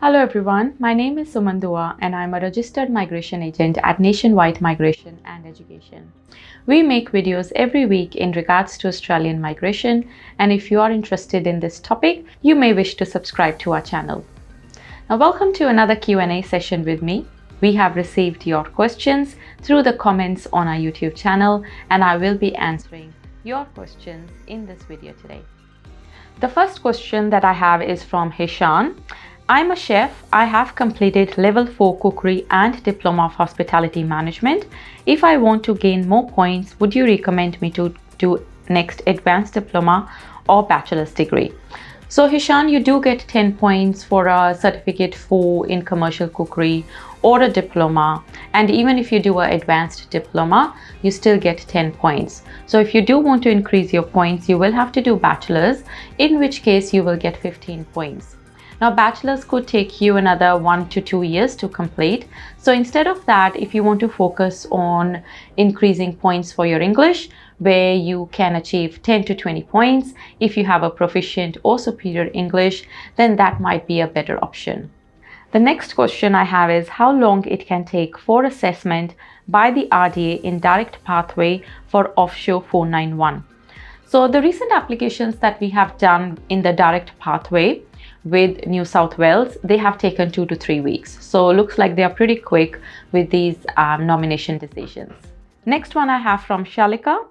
Hello everyone, my name is Suman Dua and I'm a registered migration agent at Nationwide Migration and Education. We make videos every week in regards to Australian migration, and if you are interested in this topic, you may wish to subscribe to our channel. Now welcome to another Q&A session with me. We have received your questions through the comments on our YouTube channel and I will be answering your questions in this video today. The first question that I have is from Hishan. I'm a chef. I have completed level 4 cookery and diploma of hospitality management. If I want to gain more points, would you recommend me to do next advanced diploma or bachelor's degree? So Hishan, you do get 10 points for a certificate 4 in commercial cookery or a diploma, and even if you do an advanced diploma, you still get 10 points. So if you do want to increase your points, you will have to do bachelor's, in which case you will get 15 points. Now, bachelor's could take you another 1 to 2 years to complete. So instead of that, if you want to focus on increasing points for your English, where you can achieve 10 to 20 points, if you have a proficient or superior English, then that might be a better option. The next question I have is how long it can take for assessment by the RDA in direct pathway for offshore 491. So the recent applications that we have done in the direct pathway with New South Wales, they have taken 2 to 3 weeks. So it looks like they are pretty quick with these nomination decisions. Next one I have from Shalika.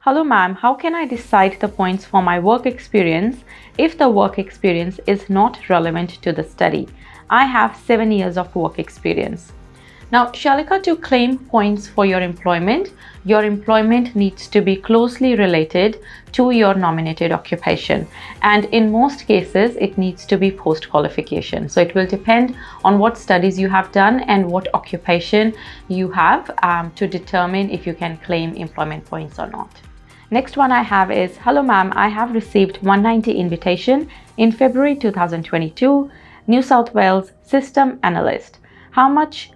Hello ma'am, how can I decide the points for my work experience if the work experience is not relevant to the study? I have 7 years of work experience. Now, Shalika, to claim points for your employment needs to be closely related to your nominated occupation. And in most cases, it needs to be post-qualification. So it will depend on what studies you have done and what occupation you have to determine if you can claim employment points or not. Next one I have is, hello ma'am, I have received 190 invitation in February 2022, New South Wales System Analyst. How much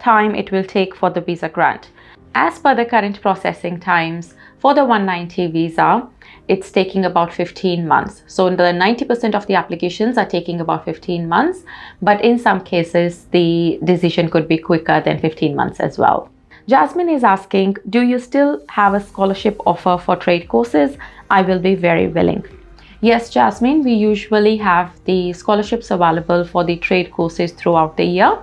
time it will take for the visa grant? As per the current processing times for the 190 visa, it's taking about 15 months. So the 90% of the applications are taking about 15 months, but in some cases the decision could be quicker than 15 months as well. Jasmine is asking, do you still have a scholarship offer for trade courses? I will be very willing. Yes, Jasmine, we usually have the scholarships available for the trade courses throughout the year.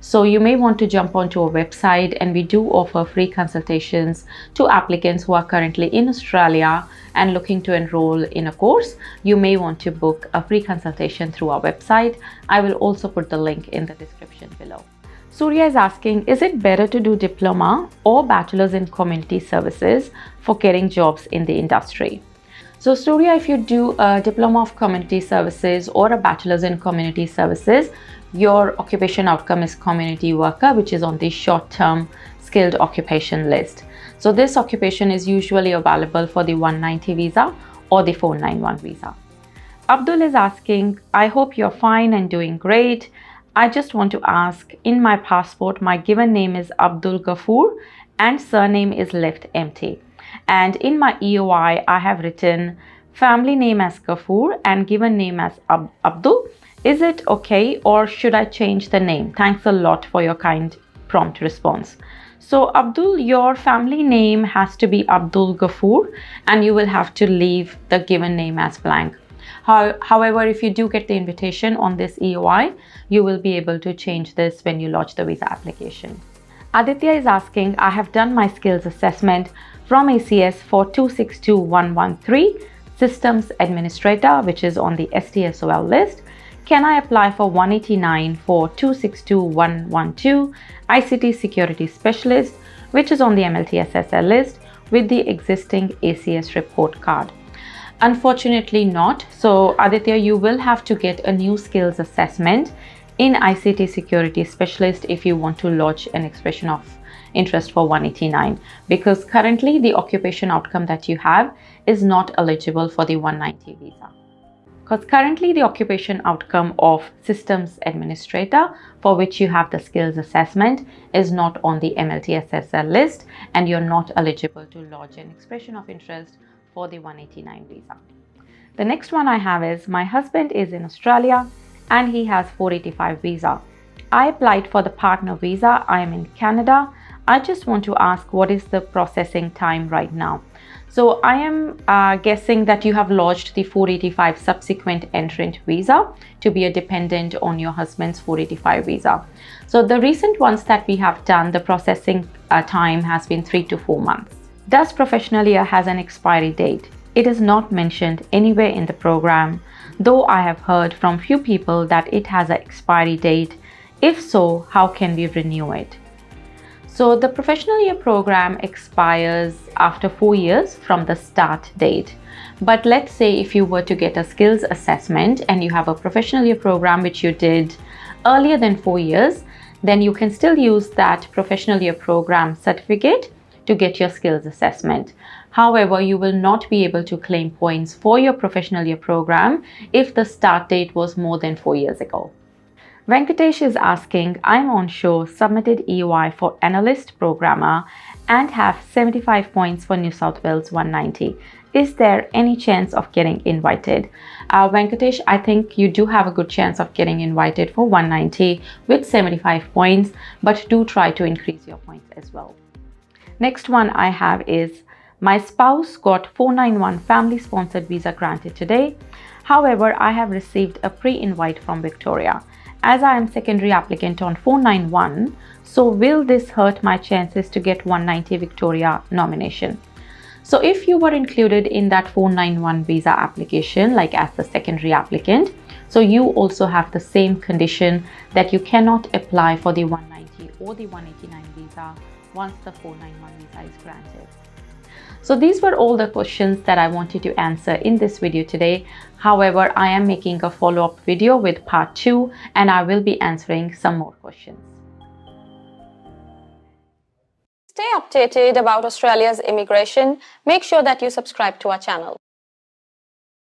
So you may want to jump onto our website, and we do offer free consultations to applicants who are currently in Australia and looking to enroll in a course. You may want to book a free consultation through our website. I will also put the link in the description below. Surya is asking, is it better to do diploma or bachelor's in community services for getting jobs in the industry? So Surya, if you do a diploma of community services or a bachelor's in community services, your occupation outcome is community worker, which is on the short-term skilled occupation list. So this occupation is usually available for the 190 visa or the 491 visa. Abdul is asking, I hope you're fine and doing great. I just want to ask, in my passport, my given name is Abdul Ghafoor and surname is left empty. And in my EOI, I have written family name as Ghafoor and given name as Abdul. Is it okay, or should I change the name? Thanks a lot for your kind prompt response. So Abdul, your family name has to be Abdul Ghafoor and you will have to leave the given name as blank. However, if you do get the invitation on this EOI, you will be able to change this when you lodge the visa application. Aditya is asking, I have done my skills assessment from ACS for 262113 Systems Administrator, which is on the STSOL list. Can I apply for 189 for 262112 ICT Security Specialist, which is on the MLTSSL list with the existing ACS report card? Unfortunately not. So Aditya, you will have to get a new skills assessment in ICT Security Specialist if you want to lodge an expression of interest for 189, because currently the occupation outcome that you have is not eligible for the 190 visa. Because currently the occupation outcome of Systems Administrator, for which you have the skills assessment, is not on the MLTSSL list and you're not eligible to lodge an expression of interest for the 189 visa. The next one I have is, my husband is in Australia and he has 485 visa. I applied for the partner visa. I am in Canada. I just want to ask, what is the processing time right now? So I am guessing that you have lodged the 485 subsequent entrant visa to be a dependent on your husband's 485 visa. So the recent ones that we have done, the processing time has been 3 to 4 months. Does professional year has an expiry date? It is not mentioned anywhere in the program, though I have heard from few people that it has an expiry date. If so, how can we renew it? So the professional year program expires after 4 years from the start date. But let's say if you were to get a skills assessment and you have a professional year program which you did earlier than 4 years, then you can still use that professional year program certificate to get your skills assessment. However, you will not be able to claim points for your professional year program if the start date was more than 4 years ago. Venkatesh is asking, I'm on show, submitted EY for Analyst Programmer and have 75 points for New South Wales 190. Is there any chance of getting invited? Venkatesh, I think you do have a good chance of getting invited for 190 with 75 points, but do try to increase your points as well. Next one I have is, my spouse got 491 family sponsored visa granted today. However, I have received a pre-invite from Victoria. As I am secondary applicant on 491, so will this hurt my chances to get 190 Victoria nomination? So if you were included in that 491 visa application, like as the secondary applicant, so you also have the same condition that you cannot apply for the 190 or the 189 visa once the 491 visa is granted. So these were all the questions that I wanted to answer in this video today. However, I am making a follow-up video with part 2 and I will be answering some more questions. Stay updated about Australia's immigration. Make sure that you subscribe to our channel.